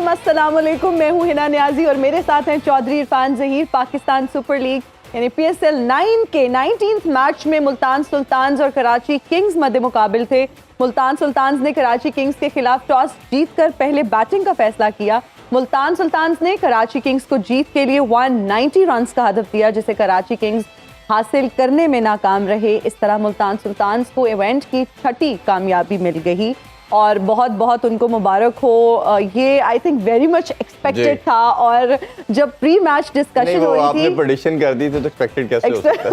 सलाम, अस्सलाम वालेकुम। मैं हूँ हिना नियाजी और मेरे साथ हैं चौधरी इरफान ज़हीर। पाकिस्तान सुपर लीग यानी PSL 9 के 19th मैच में मुल्तान सुल्तान्स और कराची किंग्स मध्य मुकाबिल थे। मुल्तान सुल्तान्स ने कराची किंग्स के खिलाफ टॉस जीतकर पहले बैटिंग का फैसला किया। मुल्तान सुल्तान्स ने कराची किंग्स को जीत के लिए 190 रन का हदफ दिया, जिसे कराची किंग्स हासिल करने में नाकाम रहे। इस तरह मुल्तान सुल्तान्स को इवेंट की 6ठी कामयाबी मिल गई और बहुत बहुत उनको मुबारक हो। ये I think very much expected था और जब प्री मैच डिस्कशन हो रही थी, आपने प्रेडिक्शन कर दी थी तो एक्सपेक्टेड कैसे हो सकता है?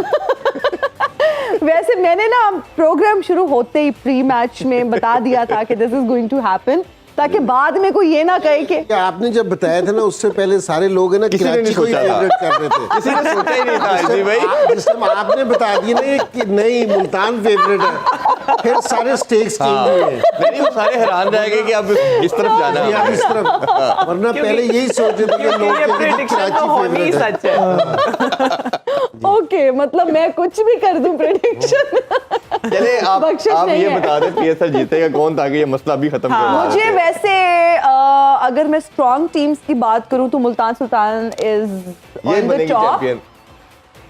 वैसे मैंने ना प्रोग्राम शुरू होते ही प्री मैच में बता दिया था कि this is going to happen, ताकि बाद में कोई ये ना कहे कि आपने जब बताया था ना उससे पहले सारे लोग है ना कराची को ही फेवरेट कर रहे थे। किसी ने सोचा ही नहीं था जी भाई। जिस टाइम आपने बता दिया ना कि नहीं मुल्तान फेवरेट है, फिर सारे स्टेक्स चेंज हुए। नहीं, वो सारे हैरान रह गए कि अब इस तरफ जाना है। आप इस तरफ, वरना पहले यही सोचते थे कि लोग कराची फेवरेट है। ओके, मतलब मैं कुछ भी कर दूं प्रेडिक्शन। चले आप ये बता दें PSL जीतेगा कौन, ताकि ये मसला भी खत्म करना। मुझे वैसे अगर मैं स्ट्रॉन्ग टीम्स की बात करूं तो Multan Sultan is on the top,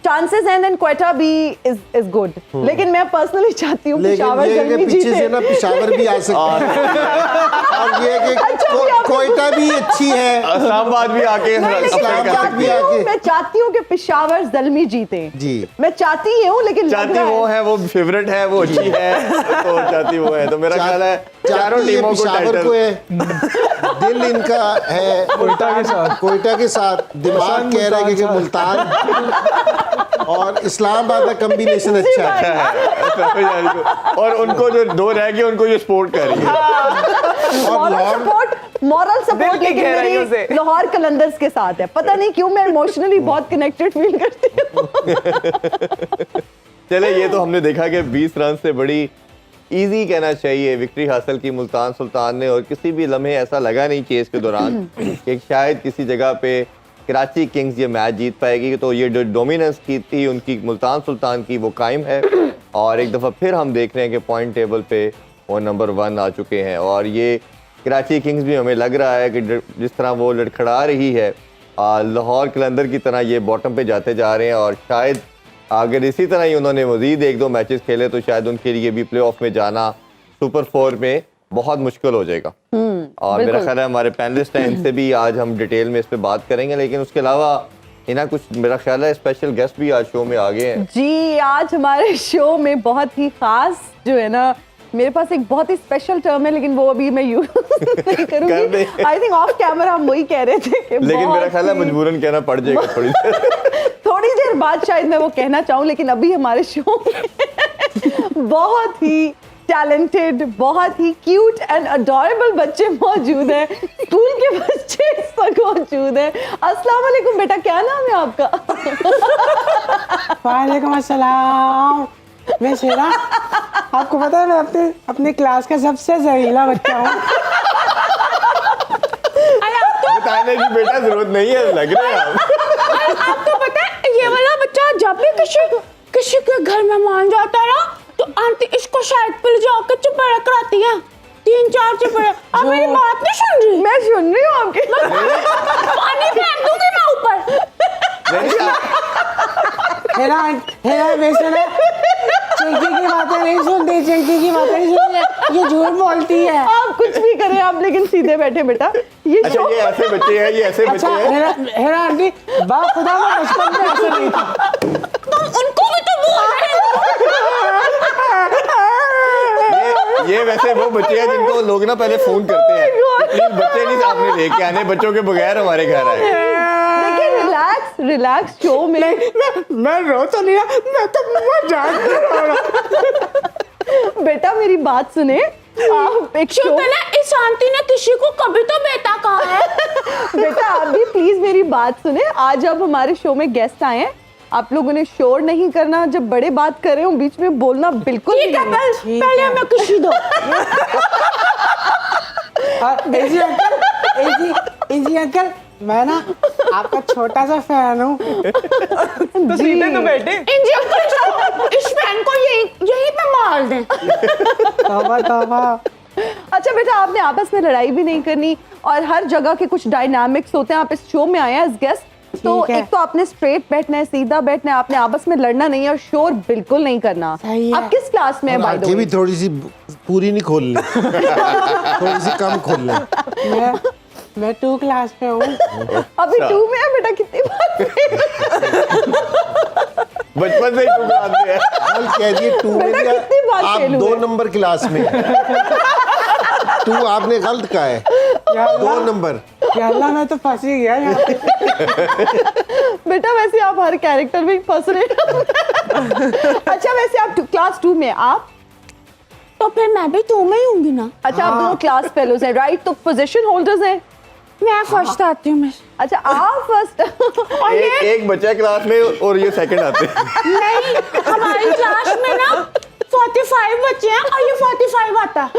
chances and then Quetta भी इज गुड, लेकिन मैं पर्सनली चाहती हूं पेशावर जल्दी जीते। पीछे से ना पेशावर भी आ सकता है और ये कि क्वेटा भी अच्छी है, इस्लामाबाद भी आके मैं चाहती हूं कि पेशावर जल्दी जीते जी। मैं चाहती हूं, लेकिन चाहती वो है, वो फेवरेट है, वो अच्छी है तो चाहती वो है, तो मेरा ख्याल है चारों टीमों को टाइटल। दिल इनका है कोयटा के साथ दिमाग कह रहा है कि मुल्तान और इस्लामाबाद का कॉम्बिनेशन अच्छा है और उनको जो दो रह गए उनको ये सपोर्ट कर रही है और मॉरल सपोर्ट लेकिन मेरी लाहौर कलंदर्स के साथ है। पता नहीं क्यों मैं इमोशनली बहुत कनेक्टेड फील करती हूँ। चले, ये तो हमने देखा कि 20 रन से बड़ी इजी कहना चाहिए विक्ट्री हासिल की मुल्तान सुल्तान ने, और किसी भी लम्हे ऐसा लगा नहीं चेस के दौरान कि शायद किसी जगह पे कराची किंग्स ये मैच जीत पाएगी। तो ये जो डोमिनेंस की थी उनकी मुल्तान सुल्तान की, वो कायम है और एक दफ़ा फिर हम देख रहे हैं कि पॉइंट टेबल पे वो नंबर 1 आ चुके हैं। और ये कराची किंग्स भी हमें लग रहा है कि जिस तरह वो लड़खड़ा रही है लाहौर कलंदर की तरह ये बॉटम पे जाते जा रहे हैं, और शायद अगर इसी तरह ही उन्होंने मज़ीद 1-2 मैचेस खेले तो शायद उनके लिए भी प्ले-ऑफ में जाना सुपर 4 में बहुत मुश्किल हो जाएगा। और मेरा ख्याल है हमारे पैनलिस्ट हैं, इनसे भी आज हम डिटेल में इस पे बात करेंगे, लेकिन उसके अलावा इन्हें कुछ मेरा ख्याल है स्पेशल गेस्ट भी आज शो में आ गए हैं जी। आज हमारे शो में बहुत ही खास जो है ना, मेरे पास एक बहुत ही स्पेशल टर्म है लेकिन वो अभी मैं यूज नहीं करूंगी। आई थिंक ऑफ कैमरा हम वही कह रहे थे कि लेकिन मेरा ख्याल है मजबूरन कहना पड़ जाएगा थोड़ी देर बाद शायद मैं वो कहना चाहूँ, लेकिन अभी हमारे शो में बहुत ही टैलेंटेड, बहुत ही क्यूट एंड अडोरेबल बच्चे मौजूद हैं। स्कूल के बच्चे सब मौजूद हैं। अस्सलाम वालेकुम बेटा, क्या नाम है आपका? वालेकुम अस्सलाम। मैं शेरा, आपको पता है मैं अपने क्लास का सबसे जहीला बच्चा हूँ। बताने की बेटा जरूरत नहीं है, लग रहा है आपको पता है ये वाला बच्चा जब भी किसी के घर मेहमान जाता ना तो आंटी इसको शायद पर जाकर चुपड़ा कराती है, 3-4 चुपड़े। आप मेरी बात नहीं सुन रही? मैं सुन रही हूँ आपकी। पानी फेंक दूंगी मैं ऊपर। वैसे ना चिंकी की बातें नहीं सुनती, चिंकी की बातें नहीं सुनती, ये झूठ बोलती है। आप कुछ भी करें आप, लेकिन सीधे बैठे बेटा। ये अच्छा, ये ऐसे बच्चे हैं, ये ऐसे बच्चे हैं। हेरा आंटी, खुदा का बचपन में ऐसे नहीं था। तुम उनको भी तो बोल रहे ये वैसे वो बच्चे हैं जिनको लोग ना पहले फोन करते हैं, प्लीज बच्चे नहीं आपने लेके आने, बच्चों के बगैर हमारे घर आए। देखिए रिलैक्स शो में मैं रो तो नहीं, मैं तो मजाक कर रहा। बेटा मेरी बात सुने, आप एक शो इस आंटी ने किसी को कभी तो बेटा कहा है। बेटा आप भी प्लीज मेरी बात सुने। आज अब हमारे शो में गेस्ट आए हैं, आप लोगों ने शोर नहीं करना, जब बड़े बात कर रहे हो बीच में बोलना बिल्कुल ठीक है। पहले हमें खुशी दो। इजी अंकल, मैं ना आपका छोटा सा फैन हूँ। तो सीधे तो बैठे। इस फैन को यहीं पे मार दें। तौबा तौबा। अच्छा है बेटा, आपने आपस में लड़ाई भी नहीं करनी और हर जगह के कुछ डायनामिक्स होते हैं। आप इस शो में आए हैं एज गेस्ट, तो ठीक है। एक तो आपने स्ट्रेट बैठना है, सीधा बैठना है, आपने आपस में लड़ना नहीं है और शोर बिल्कुल नहीं करना। सही है। आप किस क्लास में है और बाय द आगे भी वे? थोड़ी सी पूरी नहीं खोल ली, थोड़ी सी कम खोल ले। मैं 2 क्लास में हूँ। अभी 2 में है बेटा, कितनी बार? बचपन से ही तुम आते हैं। कल कह दिए 2 में बेटा, भी कितनी बार आप फेल 2 हुए? नंबर क्लास में 2 आपने गलत कहा है, 2 नंबर। या अल्लाह, मैं तो फंस ही गया यहाँ पे। बेटा वैसे आप हर कैरेक्टर में फंस रहे हैं। अच्छा वैसे आप क्लास 2 में, आप? तो फिर मैं भी 2 में ही होंगी ना। अच्छा आप दोनों क्लास फेलोज हैं, राइट? तो पोजीशन होल्डर्स हैं। मैं फर्स्ट आती हूँ। मैं अच्छा आप फर्स्ट। एक बच्चा है क्लास में और ये सेकंड आते हैं। नहीं, हमारी क्लास में ना 45 बच्चे हैं और ये 45 आता है।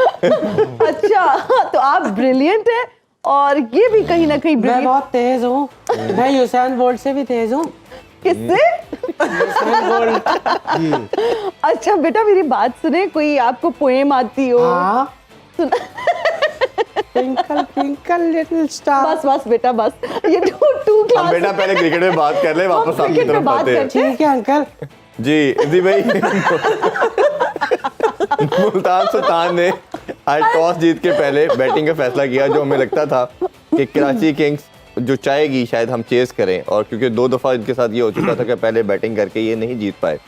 अच्छा तो आप ब्रिलियंट हैं और ये भी कहीं ना कहीं मैं ब्रिलियंट। बहुत तेज हूँ, मैं यूसैन बोल्ट से भी तेज हूँ। किससे? Usain bolt. अच्छा बेटा मेरी बात सुने, कोई आपको पोएम आती हो? हाँ। Twinkle twinkle little star. बस बस बेटा बस, ये टू हम क्लास। बेटा पहले क्रिकेट में बात कर ले, वापस आपकी क्रिकेट में तरफ बात आते हैं। करते हैं। ठीक है अंकल। जी भाई। मुल्तान सुल्तान ने आज टॉस जीत के पहले बैटिंग का फैसला किया, जो हमें लगता था कि कराची किंग्स जो चाहेगी शायद हम चेस करें, और क्योंकि 2 दफ़ा इनके साथ ये हो चुका था कि पहले बैटिंग करके ये नहीं जीत पाए।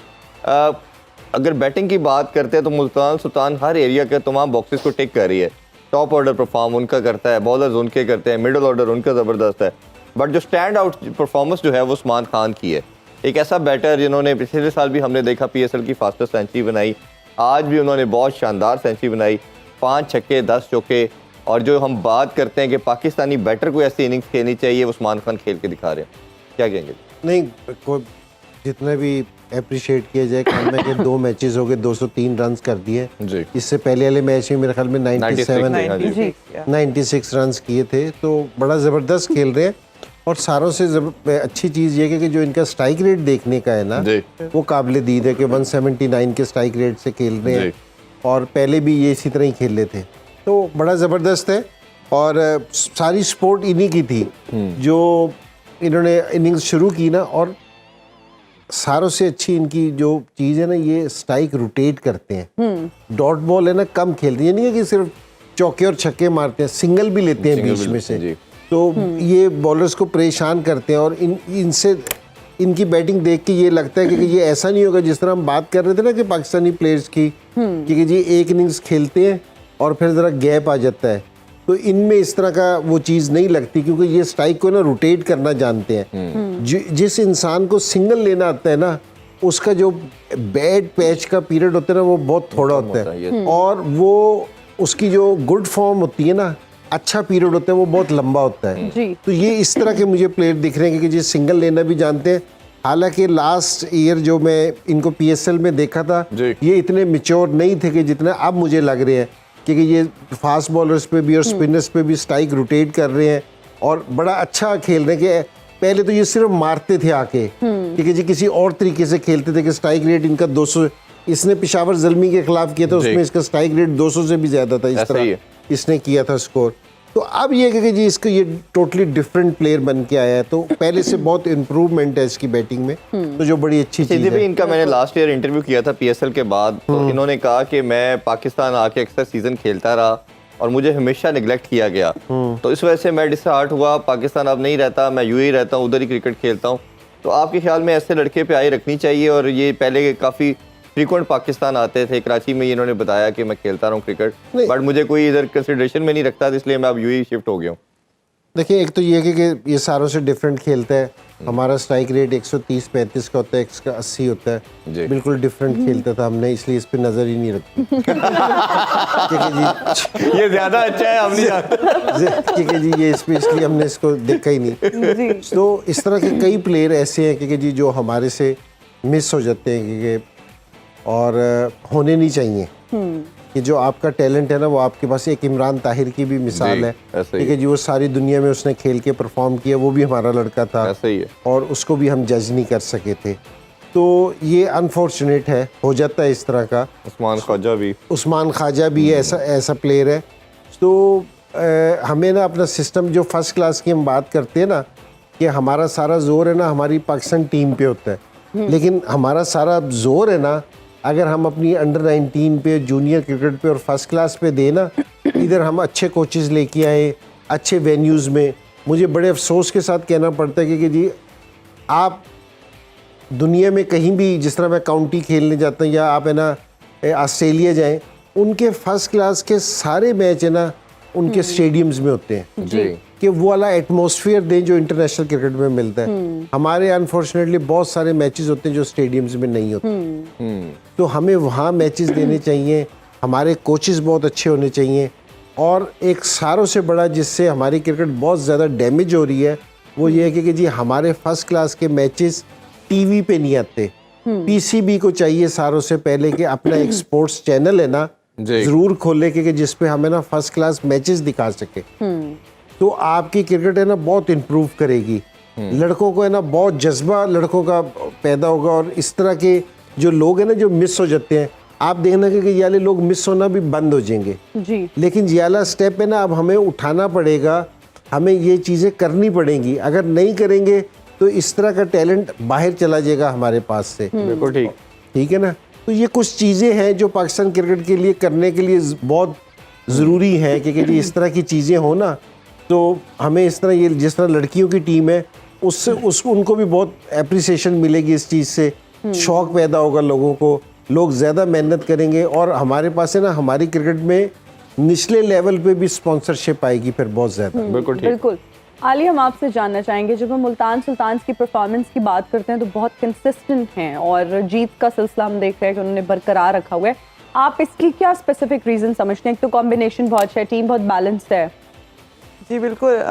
अगर बैटिंग की बात करते हैं तो मुल्तान सुल्तान हर एरिया के तमाम बॉक्सेस को टिक कर रही है। टॉप ऑर्डर परफॉर्म उनका करता है, बॉलर्स उनके करते हैं, मिडिल ऑर्डर उनका ज़बरदस्त है, बट जो स्टैंड आउट परफॉर्मेंस जो है वो उस्मान खान की है। एक ऐसा बैटर जिन्होंने पिछले साल भी हमने देखा PSL की फास्टेस्ट सेंचुरी बनाई, आज भी उन्होंने बहुत शानदार सेंचुरी बनाई, 5 छक्के 10 चौके। और जो हम बात करते हैं कि पाकिस्तानी बैटर को ऐसी इनिंग्स खेलनी चाहिए, वो उस्मान खान खेल के दिखा रहे हैं, क्या कहेंगे? नहीं, को जितना भी अप्रिशिएट किया जाए, कम है कि 2 मैचेस हो गए, 203 रन कर दिए। जी। इससे पहले वाले मैच में मेरे ख्याल में 96 रन किए थे, तो बड़ा ज़बरदस्त खेल रहे हैं। और सारों से अच्छी चीज़ ये है कि जो इनका स्ट्राइक रेट देखने का है ना, जी। वो काबिल दीद है कि 179 के स्ट्राइक रेट से खेल रहे हैं, जी। और पहले भी ये इसी तरह ही खेल रहे थे, तो बड़ा ज़बरदस्त है। और सारी सपोर्ट इन्हीं की थी जो इन्होंने इनिंग्स शुरू की ना, और सारों से अच्छी इनकी जो चीज़ है ना, ये स्ट्राइक रोटेट करते हैं। डॉट बॉल है ना, कम खेलते हैं, ये नहीं है कि सिर्फ चौके और छक्के मारते हैं, सिंगल भी लेते हैं सिंगल बीच भी में लेते हैं, से। जी। तो ये बॉलर्स को परेशान करते हैं, और इनसे इनकी बैटिंग देख के ये लगता है कि ये ऐसा नहीं होगा जिस तरह हम बात कर रहे थे ना कि पाकिस्तानी प्लेयर्स की, कि जी एक इनिंग्स खेलते हैं और फिर ज़रा गैप आ जाता है, तो इनमें इस तरह का वो चीज़ नहीं लगती, क्योंकि ये स्ट्राइक को ना रोटेट करना जानते हैं। जिस इंसान को सिंगल लेना आता है ना, उसका जो बैड पैच का पीरियड होता है ना, वो बहुत थोड़ा होता है, और वो उसकी जो गुड फॉर्म होती है ना, अच्छा पीरियड होता है, वो बहुत लंबा होता है। जी। तो ये इस तरह के मुझे प्लेयर दिख रहे हैं कि जो सिंगल लेना भी जानते हैं। हालांकि लास्ट ईयर जो मैं इनको PSL में देखा था, जी। ये इतने मिच्योर नहीं थे कि जितना अब मुझे लग रहे हैं, क्योंकि ये फास्ट बॉलर्स पे भी और स्पिनर्स पे भी स्ट्राइक रोटेट कर रहे हैं और बड़ा अच्छा खेल रहे हैं। कि पहले तो ये सिर्फ मारते थे आके, क्योंकि जी किसी और तरीके से खेलते थे कि स्ट्राइक रेट इनका 200, इसने पेशावर ज़ल्मी के खिलाफ किया था, उसमें इसका स्ट्राइक रेट 200 से भी ज़्यादा था, इस ऐसा ही तरह है। इसने किया था स्कोर। तो अब ये कि जी इसको ये टोटली डिफरेंट प्लेयर बन के आया है, तो पहले से बहुत इम्प्रूवमेंट है इसकी बैटिंग में, तो जो बड़ी अच्छी चीज़ सीधे भी है। इनका मैंने लास्ट ईयर इंटरव्यू किया था PSL के बाद, तो इन्होंने कहा कि मैं पाकिस्तान आके अक्सर सीजन खेलता रहा और मुझे हमेशा निगलेक्ट किया गया, तो इस वजह से मैं डिसहार्ट हुआ, पाकिस्तान अब नहीं रहता, मैं यूएई रहता हूँ, उधर ही क्रिकेट खेलता हूँ। तो आपके ख्याल में ऐसे लड़के पे आई रखनी चाहिए? और ये पहले काफ़ी फ्रीक्वेंट पाकिस्तान आते थे, कराची में इन्होंने बताया कि मैं खेलता रहा हूँ क्रिकेट, बट मुझे कोई इधर कंसिडरेशन में नहीं रखता, इसलिए मैं अब यूएई शिफ्ट हो गया हूँ। देखिए, एक तो ये है कि ये सारों से डिफरेंट खेलता है। हमारा स्ट्राइक रेट 130-35 का होता है, इसका 80 होता जी। है, बिल्कुल डिफरेंट खेलता था हमने, इसलिए इस पे नज़र ही नहीं रखती। क्योंकि जी ये ज़्यादा अच्छा है, हम नहीं जानते। क्योंकि जी ये इसलिए हमने इसको देखा ही नहीं। तो इस तरह के कई प्लेयर ऐसे हैं कि जी जो हमारे से मिस हो जाते हैं, क्योंकि और होने नहीं चाहिए कि जो आपका टैलेंट है ना, वो आपके पास एक इमरान ताहिर की भी मिसाल जी, है, ऐसे ही ठीक है जी, वो सारी दुनिया में उसने खेल के परफॉर्म किया, वो भी हमारा लड़का था, ऐसे ही है। और उसको भी हम जज नहीं कर सके थे। तो ये अनफॉर्चुनेट है, हो जाता है इस तरह का। उस्मान ख्वाजा भी उस्मान ख्वाजा भी ऐसा प्लेयर है। तो हमें ना अपना सिस्टम जो फर्स्ट क्लास की हम बात करते हैं ना कि हमारा सारा जोर है ना हमारी पाकिस्तान टीम पे होता है, लेकिन हमारा सारा जोर है ना अगर हम अपनी अंडर 19 पे, जूनियर क्रिकेट पे और फर्स्ट क्लास पे दें ना, इधर हम अच्छे कोचेज़ लेके आए, अच्छे वेन्यूज़ में। मुझे बड़े अफसोस के साथ कहना पड़ता है कि जी आप दुनिया में कहीं भी, जिस तरह मैं काउंटी खेलने जाता हूँ या आप है ना ऑस्ट्रेलिया जाएं, उनके फर्स्ट क्लास के सारे मैच है ना उनके स्टेडियम्स में होते हैं जी कि वो वाला एटमॉस्फेयर दें जो इंटरनेशनल क्रिकेट में मिलता है। हमारे अनफॉर्चुनेटली बहुत सारे मैचेस होते हैं जो स्टेडियम्स में नहीं होते, तो हमें वहाँ मैचेस देने चाहिए। हमारे कोचेस बहुत अच्छे होने चाहिए, और एक सारों से बड़ा जिससे हमारी क्रिकेट बहुत ज़्यादा डैमेज हो रही है वो ये है कि जी हमारे फर्स्ट क्लास के मैचेस टीवी पे नहीं आते। पीसीबी को चाहिए सारों से पहले कि अपना एक स्पोर्ट्स चैनल है ना जरूर खोले कि जिसपे हमें ना फर्स्ट क्लास मैचेस दिखा सके, तो आपकी क्रिकेट है ना बहुत इम्प्रूव करेगी। लड़कों को है ना बहुत जज्बा लड़कों का पैदा होगा, और इस तरह के जो लोग हैं ना जो मिस हो जाते हैं, आप देखना कि ये वाले लोग मिस होना भी बंद हो जाएंगे जी। लेकिन ये वाला स्टेप है ना अब हमें उठाना पड़ेगा, हमें ये चीज़ें करनी पड़ेंगी। अगर नहीं करेंगे तो इस तरह का टैलेंट बाहर चला जाएगा हमारे पास से। बिल्कुल ठीक है ना। तो ये कुछ चीज़ें हैं जो पाकिस्तान क्रिकेट के लिए करने के लिए बहुत ज़रूरी है कि जी इस तरह की चीज़ें हो ना, तो हमें इस तरह ये जिस तरह लड़कियों की टीम है उससे उनको भी बहुत एप्रिसिएशन मिलेगी इस चीज़ से, शौक़ पैदा होगा लोगों को, लोग ज़्यादा मेहनत करेंगे, और हमारे पास है ना हमारी क्रिकेट में निचले लेवल पे भी स्पॉन्सरशिप आएगी फिर बहुत ज़्यादा। बिल्कुल। आलिया, हम आपसे जानना चाहेंगे, जब हम मुल्तान सुल्तान्स की परफॉर्मेंस की बात करते हैं तो बहुत कंसिस्टेंट हैं और जीत का सिलसिला हम देख रहे हैं कि उन्होंने बरकरार रखा हुआ है। आप इसकी क्या स्पेसिफिक रीज़न समझते हैं? एक तो कॉम्बिनेशन बहुत है, टीम बहुत बैलेंस्ड है। जी बिल्कुल,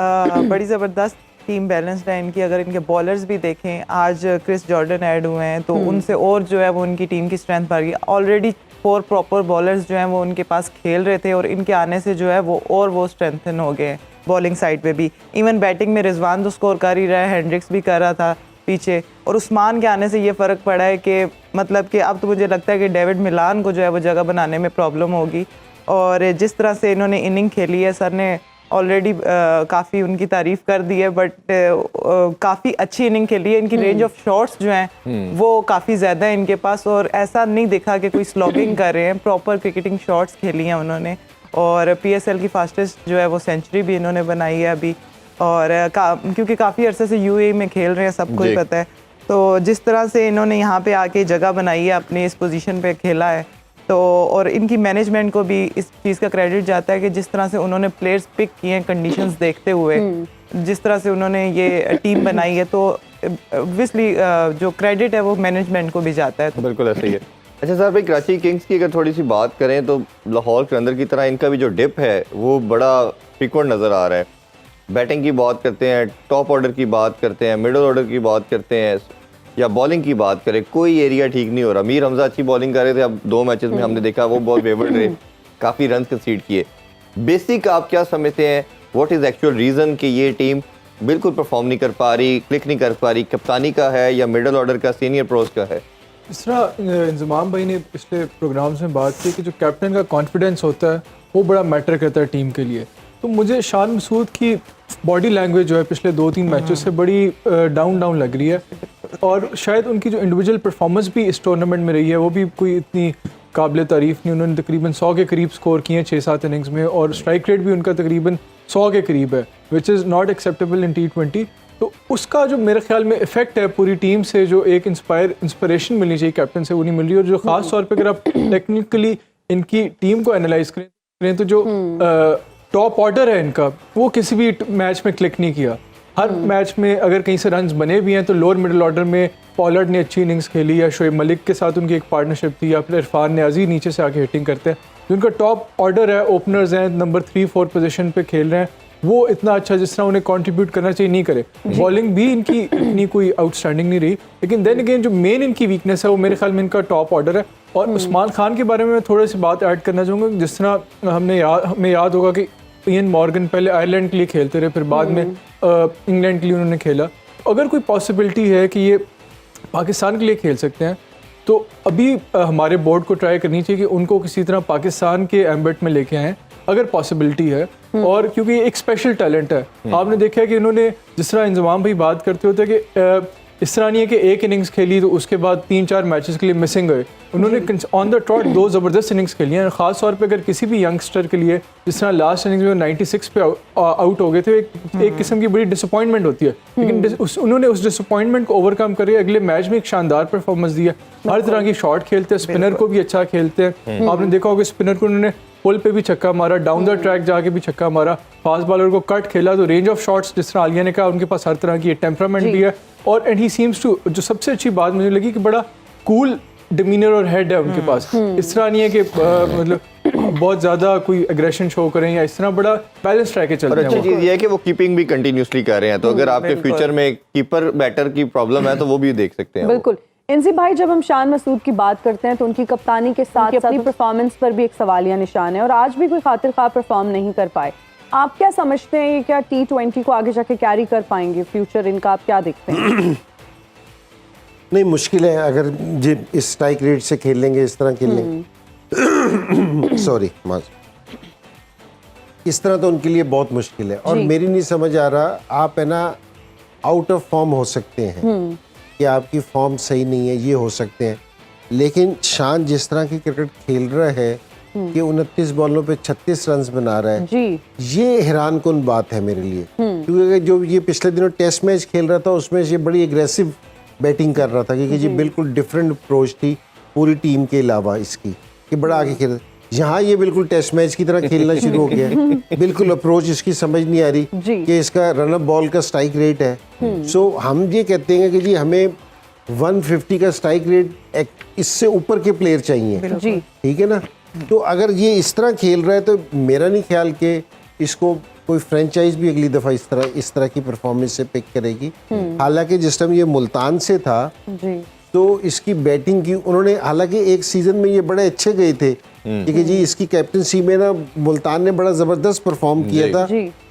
बड़ी ज़बरदस्त टीम बैलेंस्ड है इनकी। अगर इनके बॉलर्स भी देखें, आज क्रिस जॉर्डन ऐड हुए हैं तो उनसे और जो है वो उनकी टीम की स्ट्रेंथ बढ़ गई। ऑलरेडी 4 प्रॉपर बॉलर्स जो हैं वो उनके पास खेल रहे थे, और इनके आने से जो है वो स्ट्रेंथन हो गए बॉलिंग साइड पे भी। इवन बैटिंग में रिजवान तो स्कोर कर ही रहा है, हेंड्रिक्स भी कर रहा था पीछे, और उस्मान के आने से ये फ़र्क पड़ा है कि मतलब कि अब तो मुझे लगता है कि डेविड मिलान को जो है वो जगह बनाने में प्रॉब्लम होगी। और जिस तरह से इन्होंने इनिंग खेली है, सर ने ऑलरेडी काफ़ी उनकी तारीफ़ कर दी है, बट काफ़ी अच्छी इनिंग खेली है। इनकी रेंज ऑफ शॉट्स जो हैं वो काफ़ी ज़्यादा है इनके पास, और ऐसा नहीं दिखा कि कोई स्लॉगिंग कर रहे हैं, प्रॉपर क्रिकेटिंग शॉट्स खेली हैं उन्होंने। और पीएसएल की फास्टेस्ट जो है वो सेंचुरी भी इन्होंने बनाई है अभी, और क्योंकि काफ़ी अरसे से यूएई में खेल रहे हैं, सबको ही पता है। तो जिस तरह से इन्होंने यहाँ पे आके जगह बनाई है, अपनी इस पोजीशन पे खेला है, तो और इनकी मैनेजमेंट को भी इस चीज़ का क्रेडिट जाता है कि जिस तरह से उन्होंने प्लेयर्स पिक किए हैं कंडीशंस देखते हुए, जिस तरह से उन्होंने ये टीम बनाई है, तो ऑब्वियसली जो क्रेडिट है वो मैनेजमेंट को भी जाता है। बिल्कुल ऐसे ही है। अच्छा सर भाई, कराची किंग्स की अगर थोड़ी सी बात करें तो लाहौर के अंदर की तरह इनका भी जो डिप है वो बड़ा फ्रीक्वेंट नज़र आ रहा है। बैटिंग की बात करते हैं, टॉप ऑर्डर की बात करते हैं, मिडिल ऑर्डर की बात करते हैं, या बॉलिंग की बात करें, कोई एरिया ठीक नहीं हो रहा। मीर हमजा अच्छी बॉलिंग कर रहे थे, अब 2 मैचेस में हमने देखा वो बहुत फेवर्ड रहे, काफ़ी रन कंसीड किए। बेसिक आप क्या समझते हैं, व्हाट इज़ एक्चुअल रीज़न कि ये टीम बिल्कुल परफॉर्म नहीं कर पा रही, क्लिक नहीं कर पा रही? कप्तानी का है या मिडिल ऑर्डर का, सीनियर प्रोस का है? इस तरह इंजमाम भाई ने पिछले प्रोग्राम्स में बात की कि जो कैप्टन का कॉन्फिडेंस होता है वो बड़ा मैटर करता है टीम के लिए। तो मुझे शान मसूद की बॉडी लैंग्वेज जो है पिछले 2-3 मैचेस से बड़ी डाउन लग रही है, और शायद उनकी जो इंडिविजुअल परफॉर्मेंस भी इस टूर्नामेंट में रही है वो भी कोई इतनी काबिल तारीफ़ नहीं। उन्होंने तकरीबन 100 के करीब स्कोर किए हैं 6-7 इनिंग्स में, और स्ट्राइक रेट भी उनका तकरीबन 100 के करीब है, which is not acceptable in T20। तो उसका जो मेरे ख्याल में इफेक्ट है पूरी टीम से, जो एक इंस्पिरेशन मिलनी चाहिए कैप्टन से, वो नहीं मिल रही। और जो ख़ास तौर पे अगर आप टेक्निकली इनकी टीम को एनालाइज करें तो जो टॉप ऑर्डर है इनका वो किसी भी मैच में क्लिक नहीं किया। हर मैच में अगर कहीं से रन्स बने भी हैं तो लोअर मिडिल ऑर्डर में पॉलर्ड ने अच्छी इनिंग्स खेली, या शोएब मलिक के साथ उनकी एक पार्टनरशिप थी, या फिर इरफान नियाज़ी नीचे से आके हिटिंग करते हैं। जो उनका टॉप ऑर्डर है, ओपनर्स हैं, नंबर 3-4 पोजीशन पे खेल रहे हैं, वो इतना अच्छा जिस तरह उन्हें कंट्रीब्यूट करना चाहिए नहीं करे। बॉलिंग भी इनकी इतनी कोई आउटस्टैंडिंग नहीं रही, लेकिन देन अगेन जो मेन इनकी वीकनेस है वो मेरे ख्याल में इनका टॉप ऑर्डर है। और उस्मान खान के बारे में मैं थोड़ी सी बात ऐड करना चाहूँगा। जिस तरह हमें याद होगा कि इयन मॉर्गन पहले आयरलैंड के लिए खेलते रहे, फिर बाद में इंग्लैंड के लिए उन्होंने खेला। अगर कोई पॉसिबिलिटी है कि ये पाकिस्तान के लिए खेल सकते हैं तो अभी हमारे बोर्ड को ट्राई करनी चाहिए कि उनको किसी तरह पाकिस्तान के एम्बेट में लेके आएँ, अगर पॉसिबिलिटी है, और क्योंकि ये एक स्पेशल टैलेंट है। आपने देखा है कि इन्होंने, जिस तरह इंजमाम भाई बात करते होते हैं कि इस तरह नहीं है कि एक इनिंग्स खेली तो उसके बाद 3-4 मैचेस के लिए मिसिंग गए, उन्होंने ऑन द ट्रॉट 2 ज़बरदस्त इनिंग्स खेली हैं। ख़ास तौर पे अगर किसी भी यंगस्टर के लिए, जिस तरह लास्ट इनिंग्स में 96 पे आउट हो गए थे, एक किस्म की बड़ी डिसअपॉइंटमेंट होती है, लेकिन उन्होंने उस डिसअपॉइंटमेंट को ओवरकम करके अगले मैच में एक शानदार परफॉर्मेंस दी है। हर तरह की शॉट खेलते हैं, स्पिनर को भी अच्छा खेलते हैं। आपने देखा होगा स्पिनर को उन्होंने पुल पे भी छक्का मारा, डाउन द ट्रैक जाके भी छक्का मारा, फास्ट बॉलर को कट खेला। तो रेंज ऑफ शॉट्स, जिस तरह आलिया ने कहा, उनके पास हर तरह की टेम्परामेंट भी है। और एंड ही सीम्स टू, जो सबसे अच्छी बात मुझे लगी कि बड़ा कूल डिमीनर और हेड है उनके पास। इस तरह नहीं है कि मतलब बहुत ज़्यादा कोई एग्रेशन शो करें या इस तरह, बड़ा बैलेंस रह के चलते हैं। अच्छी चीज़ ये है कि वो कीपिंग भी कंटिन्यूसली कर रहे हैं, तो अगर आपके फ्यूचर में कीपर बैटर की प्रॉब्लम है तो वो भी देख सकते हैं। बिल्कुल। इंजी भाई, जब हम शान मसूद की बात करते हैं तो उनकी कप्तानी के साथ अपनी परफॉर्मेंस पर भी एक सवालिया निशान है और आज भी कोई खातिर खा परफॉर्म नहीं कर पाए। आप क्या समझते हैं, ये क्या T20 को आगे जाके कैरी कर पाएंगे? फ्यूचर इनका आप क्या देखते हैं? नहीं, मुश्किल है अगर जी इस स्ट्राइक रेट से खेल लेंगे, इस तरह खेल लेंगे सॉरी इस तरह तो उनके लिए बहुत मुश्किल है। और मेरी नहीं समझ आ रहा, आप है ना आउट ऑफ फॉर्म हो सकते हैं कि आपकी फॉर्म सही नहीं है, ये हो सकते हैं, लेकिन शान जिस तरह की क्रिकेट खेल रहा है कि 29 बॉलों पे 36 रन बना रहा है जी, ये हैरान कुन बात है मेरे लिए। क्योंकि जो ये पिछले दिनों टेस्ट मैच खेल रहा था उसमें ये बड़ी एग्रेसिव बैटिंग कर रहा था, क्योंकि ये बिल्कुल डिफरेंट अप्रोच थी पूरी टीम के अलावा इसकी, कि बड़ा आगे खेल। यहाँ ये बिल्कुल टेस्ट मैच की तरह खेलना शुरू हो गया है। बिल्कुल अप्रोच इसकी समझ नहीं आ रही कि इसका रन अप बॉल का स्ट्राइक रेट है। सो हम ये कहते हैं कि जी हमें 150 का स्ट्राइक रेट, इससे ऊपर के प्लेयर चाहिए, ठीक है ना। तो अगर ये इस तरह खेल रहा है तो मेरा नहीं ख्याल कि इसको कोई फ्रेंचाइज भी अगली दफ़ा इस तरह की परफॉर्मेंस से पिक करेगी। हालांकि जिस टाइम ये मुल्तान से था तो इसकी बैटिंग की उन्होंने, हालांकि एक सीज़न में ये बड़े अच्छे गए थे, क्योंकि जी इसकी कैप्टनसी में ना मुल्तान ने बड़ा ज़बरदस्त परफॉर्म किया था।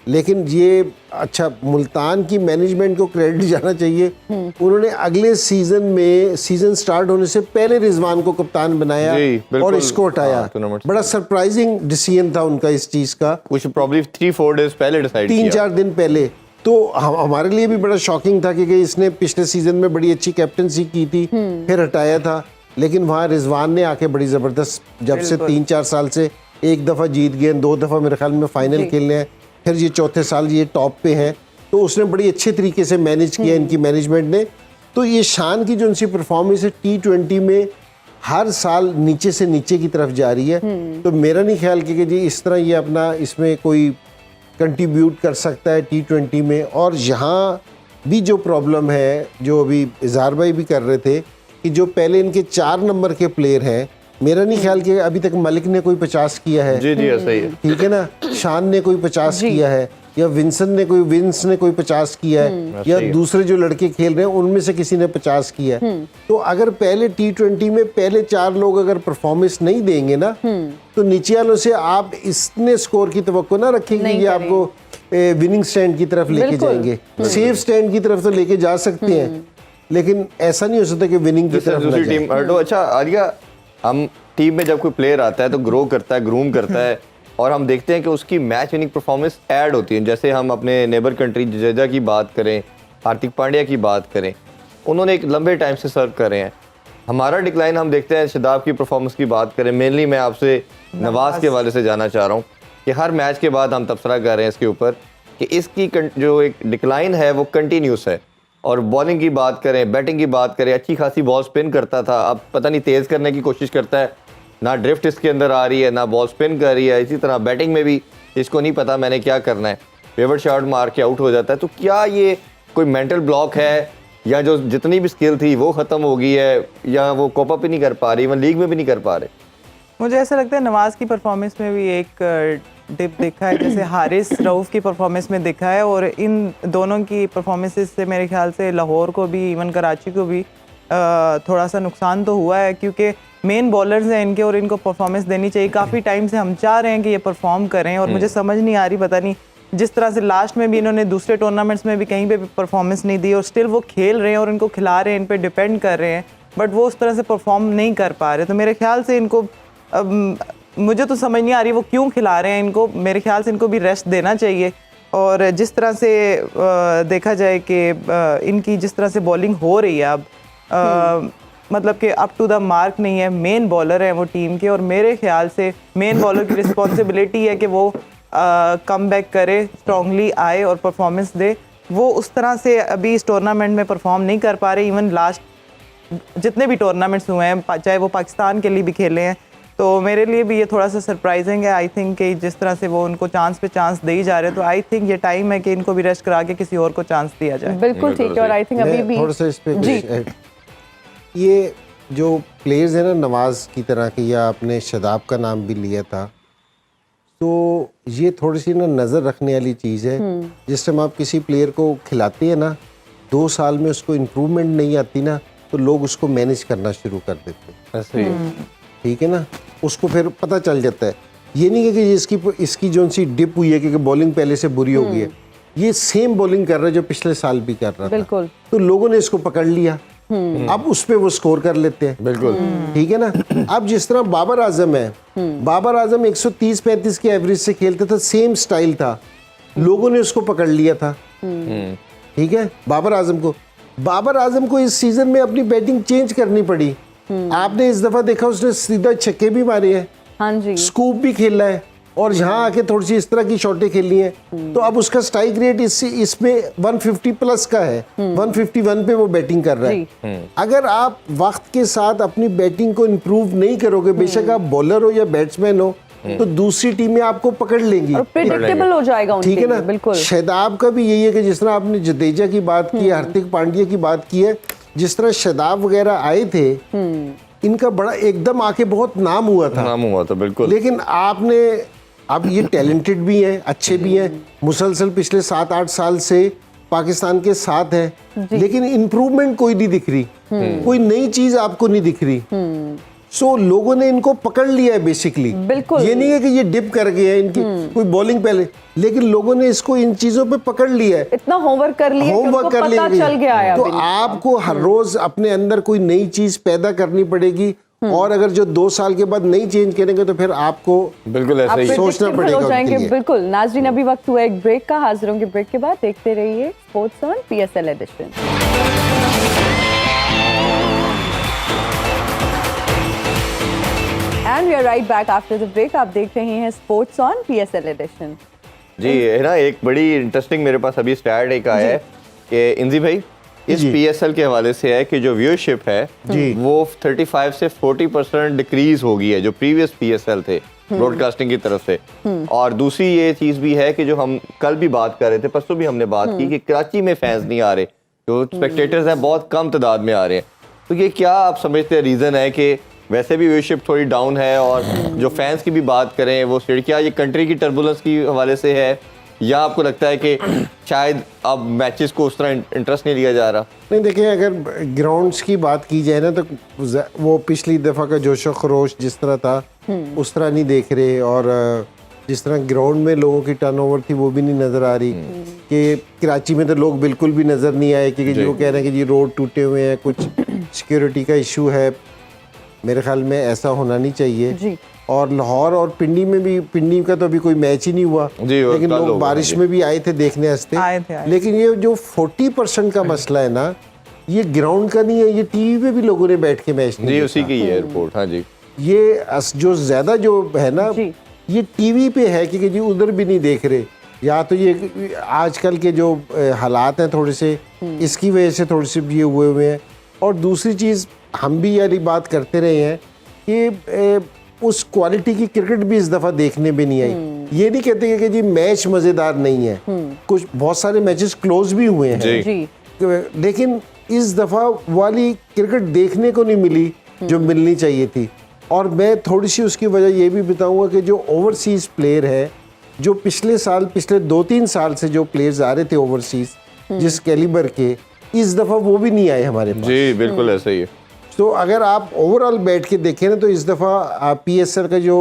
लेकिन ये अच्छा, मुल्तान की मैनेजमेंट को क्रेडिट जाना चाहिए, उन्होंने अगले सीजन में, सीजन स्टार्ट होने से पहले रिजवान को कप्तान बनाया और इसको हटाया। बड़ा सरप्राइजिंग डिसीजन था उनका इस चीज़ का, कुछ प्रॉब्ली 3-4 डेज पहले डिसाइड किया, 3-4 दिन पहले। तो हमारे लिए भी बड़ा शॉकिंग था क्योंकि इसने पिछले सीजन में बड़ी अच्छी कैप्टनसी की थी, फिर हटाया था। लेकिन वहाँ रिजवान ने आके बड़ी ज़बरदस्त, जब से 3-4 साल से एक दफ़ा जीत गए, 2 दफ़ा मेरे ख्याल में फाइनल खेलने हैं, फिर ये चौथे साल ये टॉप पे हैं, तो उसने बड़ी अच्छे तरीके से मैनेज किया इनकी मैनेजमेंट ने। तो ये शान की जो उनकी परफॉर्मेंस है T20 में हर साल नीचे से नीचे की तरफ जा रही है। तो मेरा नहीं ख्याल कि जी इस तरह ये अपना इसमें कोई कंट्रीब्यूट कर सकता है T20 में। और यहाँ भी जो प्रॉब्लम है, जो अभी इजहार भाई भी कर रहे थे, कि जो पहले इनके 4 नंबर के प्लेयर हैं, मेरा नहीं ख्याल कि अभी तक मलिक ने कोई 50 किया है। जी ऐसा ही है, ठीक है ना। शान ने कोई 50 किया है, या विंस ने कोई 50 किया है, या दूसरे जो लड़के खेल रहे हैं उनमें से किसी ने 50 किया है। तो अगर पहले T20 में पहले 4 लोग अगर परफॉर्मेंस नहीं देंगे ना, तो नीचे वालों से आप इतने स्कोर की तवक्को ना रखेंगे कि आपको विनिंग स्टैंड की तरफ लेके जाएंगे। सेफ स्टैंड की तरफ तो लेके जा सकते हैं, लेकिन ऐसा नहीं हो सकता कि विनिंग की तरफ दूसरी टीम हटो। अच्छा आलिया, हम टीम में जब कोई प्लेयर आता है तो ग्रो करता है, ग्रूम करता है, और हम देखते हैं कि उसकी मैच विनिंग परफॉर्मेंस ऐड होती है। जैसे हम अपने नेबर कंट्री जडेजा की बात करें, हार्दिक पांड्या की बात करें, उन्होंने एक लंबे टाइम से सर्व कर रहे हैं। हमारा डिक्लाइन हम देखते हैं, शादाब की परफॉर्मेंस की बात करें, मेनली मैं आपसे नवाज के हवाले से जानना चाह रहा हूँ कि हर मैच के बाद हम तबसरा कर रहे हैं इसके ऊपर कि इसकी जो एक डिक्लाइन है वो कंटिन्यूस है। और बॉलिंग की बात करें, बैटिंग की बात करें, अच्छी खासी बॉल स्पिन करता था, अब पता नहीं तेज़ करने की कोशिश करता है, ना ड्रिफ्ट इसके अंदर आ रही है, ना बॉल स्पिन कर रही है। इसी तरह बैटिंग में भी इसको नहीं पता मैंने क्या करना है, फेवरेट शॉट मार के आउट हो जाता है। तो क्या ये कोई मेंटल ब्लॉक है, या जो जितनी भी स्किल थी वो ख़त्म हो गई है, या वो कोप अप ही नहीं कर पा रही, वो लीग में भी नहीं कर पा रहे? मुझे ऐसा लगता है नवाज की परफॉर्मेंस में भी एक डिप देखा है, जैसे हारिस रऊफ़ की परफॉर्मेंस में देखा है। और इन दोनों की परफॉर्मेंसेस से मेरे ख्याल से लाहौर को भी, इवन कराची को भी थोड़ा सा नुकसान तो हुआ है, क्योंकि मेन बॉलर्स हैं इनके और इनको परफॉर्मेंस देनी चाहिए। काफ़ी टाइम से हम चाह रहे हैं कि ये परफॉर्म करें, और मुझे समझ नहीं आ रही, पता नहीं जिस तरह से लास्ट में भी इन्होंने दूसरे टूर्नामेंट्स में भी कहीं पे भी परफॉर्मेंस नहीं दी, और स्टिल वो खेल रहे हैं और इनको खिला रहे हैं, इन पे डिपेंड कर रहे हैं, बट वो उस तरह से परफॉर्म नहीं कर पा रहे। तो मेरे ख्याल से इनको मुझे तो समझ नहीं आ रही वो क्यों खिला रहे हैं इनको। मेरे ख्याल से इनको भी रेस्ट देना चाहिए। और जिस तरह से देखा जाए कि इनकी जिस तरह से बॉलिंग हो रही है अब मतलब कि अप टू द मार्क नहीं है। मेन बॉलर हैं वो टीम के, और मेरे ख्याल से मेन बॉलर की रिस्पॉन्सिबिलिटी है कि वो कम बैक करे, स्ट्रांगली आए और परफॉर्मेंस दे। वो उस तरह से अभी इस टूर्नामेंट में परफॉर्म नहीं कर पा रहे। इवन लास्ट जितने भी टूर्नामेंट्स हुए हैं, चाहे वो पाकिस्तान के लिए भी खेले हैं, तो मेरे लिए भी ये थोड़ा सा सरप्राइजिंग है। आई थिंक कि जिस तरह से वो उनको चांस पे चांस दे ही जा रहे हैं, तो आई थिंक ये टाइम है कि इनको भी रेस्ट करा के किसी और को चांस दिया जाए। बिल्कुल ठीक है। और आई थिंक अभी मैं भी थोड़ा सा इस पे जी। ये जो प्लेयर्स हैं ना, नवाज की तरह के, या आपने शदाब का नाम भी लिया था, तो ये थोड़ी सी ना नज़र रखने वाली चीज़ है। जिस टाइम आप किसी प्लेयर को खिलाते हैं ना, 2 साल में उसको इम्प्रूवमेंट नहीं आती ना, तो लोग उसको मैनेज करना शुरू कर देते हैं। ऐसे ही ठीक है ना, उसको फिर पता चल जाता है। ये नहीं है कि इसकी जो सी डिप हुई है कि बॉलिंग पहले से बुरी हो गई है, ये सेम बॉलिंग कर रहा है जो पिछले साल भी कर रहा था। बिल्कुल। तो लोगों ने इसको पकड़ लिया, अब उस पे वो स्कोर कर लेते हैं। बिल्कुल ठीक है ना। अब जिस तरह बाबर आजम है, बाबर आजम 130-35 के एवरेज से खेलता था, सेम स्टाइल था, लोगों ने उसको पकड़ लिया था। ठीक है, बाबर आजम को इस सीजन में अपनी बैटिंग चेंज करनी पड़ी। आपने इस दफा देखा उसने सीधा छक्के भी मारे हैं, हाँ जी, स्कूप भी खेला है, और यहाँ आके थोड़ी सी इस तरह की शॉटें खेली हैं। तो अब उसका स्ट्राइक रेट इसमें 150 प्लस का है, 151 पे वो बैटिंग कर रहा है। अगर आप वक्त के साथ अपनी बैटिंग को इम्प्रूव नहीं करोगे, बेशक आप बॉलर हो या बैट्समैन हो, तो दूसरी टीमें आपको पकड़ लेंगी और प्रेडिक्टेबल हो जाएगा उनके ठीक है लिए, ना। बिल्कुल। शहदाब का भी यही है कि जिस तरह आपने जडेजा की बात की है, हार्दिक पांड्या की बात की है, जिस तरह शहदाब वगैरह आए थे, इनका बड़ा एकदम आके बहुत नाम हुआ था, बिल्कुल। लेकिन आपने अब ये टैलेंटेड भी हैं, अच्छे भी हैं, मुसलसल पिछले 7-8 साल से पाकिस्तान के साथ है, लेकिन इम्प्रूवमेंट कोई नहीं दिख रही, कोई नई चीज आपको नहीं दिख रही। सो लोगों ने इनको पकड़ लिया है बेसिकली। बिल्कुल। ये नहीं है कि ये डिप कर गए हैं इनकी कोई बॉलिंग पहले, लेकिन लोगों ने इसको इन चीजों पे पकड़ लिया है, इतना होमवर्क कर लिया कि होमवर्क उनको कर पता लिया चल गया है तो अब। आपको हर रोज अपने अंदर कोई नई चीज पैदा करनी पड़ेगी, और अगर जो 2 साल के बाद नहीं चेंज करेंगे तो फिर आपको बिल्कुल आप ऐसे ही सोचना predictable पड़ेगा हो जाएंगे। उनके लिए। बिल्कुल नाजरीन, अभी वक्त हुआ एक ब्रेक का। हाजिर होंगे ब्रेक के बाद। देखते रहिए sports on PSL edition. And we are right back after the break. आप देख रहे हैं स्पोर्ट्स ऑन PSL एडिशन। जी है ना। एक बड़ी इंटरेस्टिंग मेरे पास अभी स्टैट एक आया है कि इंजी भाई इस जी। PSL के हवाले से है कि जो व्यूअरशिप है जी। वो 35 से 40% डिक्रीज हो गई है जो प्रीवियस PSL थे ब्रॉडकास्टिंग की तरफ से। और दूसरी ये चीज भी है कि जो हम कल भी बात कर रहे थे, परसों भी हमने बात की कि कराची में फैंस नहीं आ रहे, जो स्पेक्टेटर्स हैं बहुत कम तादाद में आ रहे हैं। तो ये क्या आप समझते हैं रीजन है कि वैसे भी व्यूअरशिप थोड़ी डाउन है, और जो फैंस की भी बात करें वो क्या ये कंट्री की टर्बुलेंस की हवाले से है, या आपको लगता है कि शायद अब मैचेस को उस तरह इंटरेस्ट नहीं लिया जा रहा? नहीं, देखिए अगर ग्राउंड्स की बात की जाए ना, तो वो पिछली दफ़ा का जोशो खरोश जिस तरह था उस तरह नहीं देख रहे, और जिस तरह ग्राउंड में लोगों की टर्नओवर थी वो भी नहीं नज़र आ रही। कि कराची में तो लोग बिल्कुल भी नज़र नहीं आए, क्योंकि जो कह रहे हैं कि जी रोड टूटे हुए हैं, कुछ सिक्योरिटी का इशू है। मेरे ख्याल में ऐसा होना नहीं चाहिए जी। और लाहौर और पिंडी में भी, पिंडी का तो अभी कोई मैच ही नहीं हुआ, जी, वो लेकिन कल लोग होगा, बारिश जी। में भी आए थे देखने वास्ते। आए थे। लेकिन ये जो 40% का मसला है ना, ये ग्राउंड का नहीं है, ये टीवी पे भी लोगों ने बैठ के मैच नहीं जी देखा। उसी की है रिपोर्ट। हाँ जी। ये जो ज्यादा जो है ना, जी। ये टीवी पे है कि जी उधर भी नहीं देख रहे, या तो ये आजकल के जो हालात हैं थोड़े से, इसकी वजह से थोड़े से ये हुए हैं। और दूसरी चीज़ हम भी यारी बात करते रहे हैं कि उस क्वालिटी की क्रिकेट भी इस दफ़ा देखने में नहीं आई। ये नहीं कहते कि जी मैच मज़ेदार नहीं है, कुछ बहुत सारे मैचेस क्लोज भी हुए हैं, जी। जी। लेकिन इस दफ़ा वाली क्रिकेट देखने को नहीं मिली जो मिलनी चाहिए थी। और मैं थोड़ी सी उसकी वजह ये भी बताऊंगा कि जो ओवरसीज़ प्लेयर है, जो पिछले 2-3 साल से जो प्लेयर्स आ रहे थे ओवरसीज़ जिस कैलिबर के, इस दफ़ा वो भी नहीं आए हमारे पास। जी बिल्कुल ऐसा ही है। तो अगर आप ओवरऑल बैठ के देखें ना, तो इस दफ़ा PSL का जो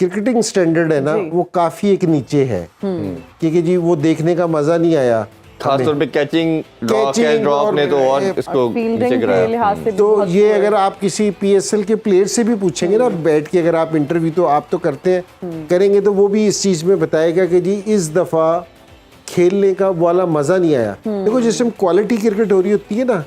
क्रिकेटिंग स्टैंडर्ड है ना, वो काफ़ी एक नीचे है, क्योंकि जी वो देखने का मज़ा नहीं आया। खासतौर पे कैचिंग कैच Catching ड्रॉप ने तो और और इसको फील्डिंग नीचे के गिराया। लिहाज से भी तो बहुत ये अगर आप किसी पीएसएल के प्लेयर से भी पूछेंगे ना बैठ के, अगर आप इंटरव्यू तो आप तो करते हैं करेंगे, तो वो भी इस चीज़ में बताएगा कि जी इस दफ़ा खेलने का वाला मज़ा नहीं आया। देखो जिस टाइम क्वालिटी क्रिकेट हो रही होती है ना,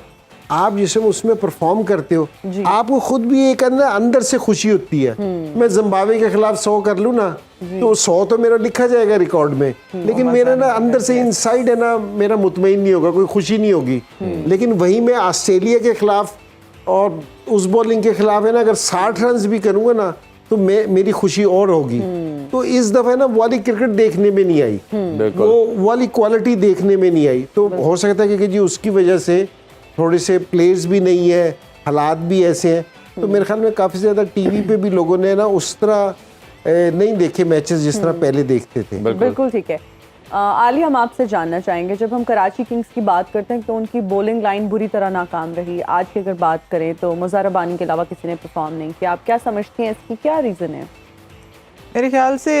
आप जिस टाइम उसमें परफॉर्म करते हो, आपको खुद भी एक अंदर से खुशी होती है। मैं जिम्बाब्वे के खिलाफ 100 कर लूँ ना, तो 100 तो मेरा लिखा जाएगा रिकॉर्ड में, लेकिन मेरा ना अंदर से इनसाइड है ना, मेरा मुतमईन नहीं होगा, कोई खुशी नहीं होगी। लेकिन वहीं मैं ऑस्ट्रेलिया के खिलाफ और उस बॉलिंग के खिलाफ है ना, अगर 60 रन भी करूंगा ना, तो मेरी खुशी और होगी। तो इस दफा ना वाली क्रिकेट देखने में नहीं आई, वो वाली क्वालिटी देखने में नहीं आई। तो हो सकता है कि जी उसकी वजह से थोड़े से प्लेयर्स भी नहीं है, हालात भी ऐसे हैं। तो मेरे ख्याल में काफ़ी ज़्यादा टीवी पे भी लोगों ने ना उस तरह नहीं देखे मैचेस जिस तरह पहले देखते थे। बिल्कुल ठीक है। आली, हम आपसे जानना चाहेंगे, जब हम कराची किंग्स की बात करते हैं तो उनकी बॉलिंग लाइन बुरी तरह नाकाम रही। आज की अगर बात करें तो मुज़ार रबानी के अलावा किसी ने परफॉर्म नहीं किया। आप क्या समझती हैं, इसकी क्या रीज़न है? मेरे ख्याल से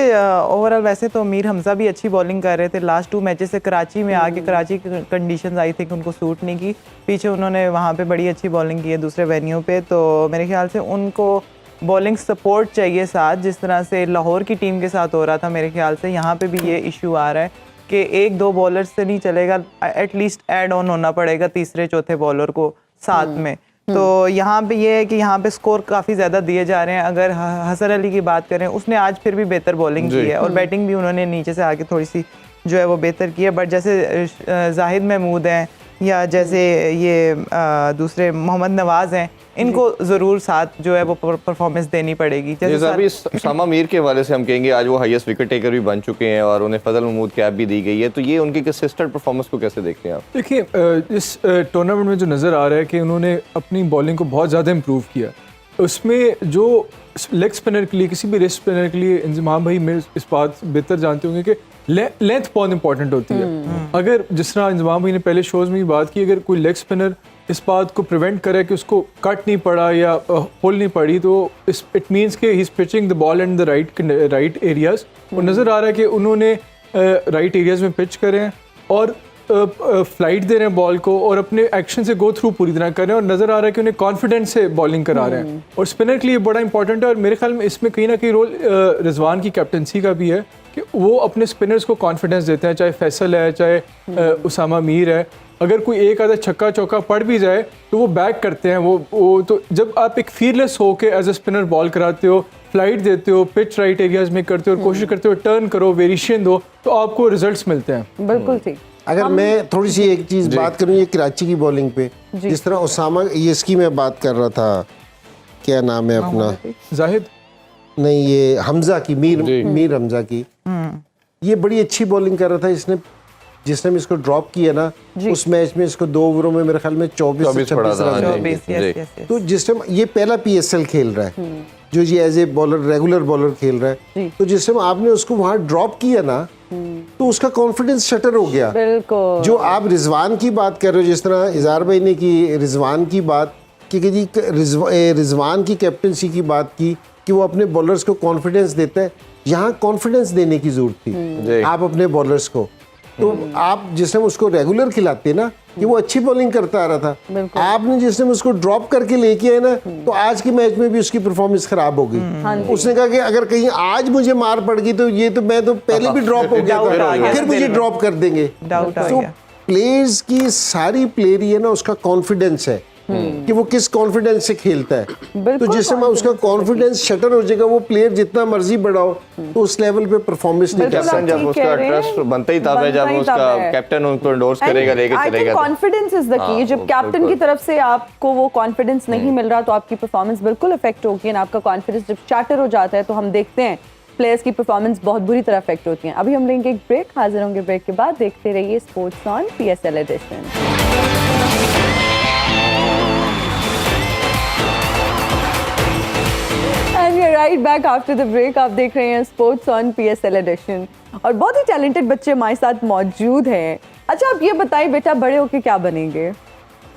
ओवरऑल वैसे तो मीर हमजा भी अच्छी बॉलिंग कर रहे थे। लास्ट 2 मैचेस से कराची में आके कराची की कंडीशंस आई थी कि उनको सूट नहीं की, पीछे उन्होंने वहाँ पे बड़ी अच्छी बॉलिंग की है दूसरे वेन्यू पे। तो मेरे ख्याल से उनको बॉलिंग सपोर्ट चाहिए साथ, जिस तरह से लाहौर की टीम के साथ हो रहा था। मेरे ख्याल से यहाँ पे भी ये इशू आ रहा है कि 1-2 बॉलर से नहीं चलेगा, एटलीस्ट ऐड ऑन होना पड़ेगा तीसरे चौथे बॉलर को साथ में। तो यहाँ पे ये है कि यहाँ पे स्कोर काफ़ी ज़्यादा दिए जा रहे हैं। अगर हसन अली की बात करें, उसने आज फिर भी बेहतर बॉलिंग की है और बैटिंग भी उन्होंने नीचे से आके थोड़ी सी जो है वो बेहतर की है। बट जैसे जाहिद महमूद हैं या जैसे ये दूसरे मोहम्मद नवाज हैं, इनको ज़रूर साथ जो है वो परफॉर्मेंस देनी पड़ेगी। जैसे अभी सामा मीर के हवाले से हम कहेंगे, आज वो हाईएस्ट विकेट टेकर भी बन चुके हैं और उन्हें फजल महमूद कैप भी दी गई है। तो ये उनकी कंसिस्टेंट परफॉर्मेंस को कैसे देखते हैं आप? देखिए, इस टूर्नामेंट में जो नज़र आ रहा है कि उन्होंने अपनी बॉलिंग को बहुत ज़्यादा इम्प्रूव किया। उसमें जो लेग स्पिनर के लिए, किसी भी रेस्ट स्पिनर के लिए, इंजमाम भाई मेरे इस बात बेहतर जानते होंगे कि लेंथ बहुत इंपॉर्टेंट होती है। अगर जिस तरह इंजमाम भाई ने पहले शोज़ में भी बात की, अगर कोई लेग स्पिनर इस बात को प्रिवेंट करे कि उसको कट नहीं पड़ा या होल नहीं पड़ी, तो इट मीन्स कि he is pitching the ball in the right areas. और नज़र आ रहा है कि उन्होंने राइट एरियाज़ में पिच करें और फ्लाइट दे रहे हैं बॉल को और अपने एक्शन से गो थ्रू पूरी तरह कर रहे हैं। और नज़र आ रहा है कि उन्हें कॉन्फिडेंस से बॉलिंग करा रहे हैं और स्पिनर के लिए बड़ा इंपॉर्टेंट है। और मेरे ख्याल में इसमें कहीं ना कहीं रोल रिजवान की कैप्टनसी का भी है कि वो अपने स्पिनर्स को कॉन्फिडेंस देते हैं, चाहे फैसल है, चाहे उसामा मीर है। अगर कोई एक आधा छक्का चौका पड़ भी जाए तो वो बैक करते हैं। वो तो जब आप एक फीयरलेस हो के एज ए स्पिनर बॉल कराते हो, फ्लाइट देते हो, पिच राइट एरियाज में करते हो और कोशिश करते हो टर्न करो, वेरिएशन दो, तो आपको रिजल्ट्स मिलते हैं। बिल्कुल ठीक। अगर मैं थोड़ी सी एक चीज़ बात करूँ ये कराची की बॉलिंग पे, जिस तरह उसामा, ये इसकी मैं बात कर रहा था, क्या नाम है अपना, जाहिद नहीं ये हमजा की, मीर हमजा की, ये बड़ी अच्छी बॉलिंग कर रहा था। इसने जिसने इसको ड्रॉप किया ना, उस मैच में इसको 2 ओवरों में मेरे ख्याल में 24 रन। तो जिस टाइम ये पहला पीएसएल खेल रहा है, जो ये as a bowler regular bowler खेल रहा है, तो जिस टाइम आपने उसको वहां ड्रॉप किया ना, तो उसका कॉन्फिडेंस शटर हो गया। बिल्कुल। जो आप रिजवान की बात कर रहे हो, जिस तरह इज़हार भाई ने की रिजवान की बात कि जी रिजवान की कैप्टनसी की बात की कि वो अपने बॉलर्स को कॉन्फिडेंस देता है, यहाँ कॉन्फिडेंस देने की जरूरत थी आप अपने बॉलर्स को। तो आप जिस टाइम उसको रेगुलर खिलाते ना कि वो अच्छी बॉलिंग करता आ रहा था, आपने जिस टाइम उसको ड्रॉप करके लेके आए ना, तो आज के मैच में भी उसकी परफॉर्मेंस खराब हो गई। उसने कहा कि अगर कहीं आज मुझे मार पड़ गई तो ये तो मैं तो पहले भी ड्रॉप हो गया था, फिर मुझे ड्रॉप कर देंगे। तो प्लेयर्स की सारी प्लेयर ही है ना, उसका कॉन्फिडेंस है कि वो किस कॉन्फिडेंस से खेलता है। तो जिस समय उसका कॉन्फिडेंस शटर हो जाएगा, वो प्लेयर जितना मर्जी बढ़ाओ तो उस लेवल पे परफॉर्मेंस नहीं कर कैप्टन जब उसका ट्रस्ट बनता ही तब है जब उसका कैप्टन उनको एंडोर्स करेगा, लेके चलेगा। Confidence is the key. जब कैप्टन की तरफ से आपको वो कॉन्फिडेंस नहीं मिल रहा तो आपकी परफॉर्मेंस बिल्कुल इफेक्ट होगी। एंड आपका कॉन्फिडेंस जब शाटर हो जाता है तो हम देखते हैं प्लेयर्स की परफॉर्मेंस बहुत बुरी तरह इफेक्ट होती है। अभी हम लेंगे एक ब्रेक, हाजिर होंगे ब्रेक के बाद। देखते रहिए sports on PSL edition. Right back after the break. आप देख रहे हैं स्पोर्ट्स ऑन पीएसएल एडिशन और बहुत ही टैलेंटेड बच्चे हमारे साथ मौजूद हैं। अच्छा, आप ये बताइए बेटा, बड़े होके क्या बनेंगे?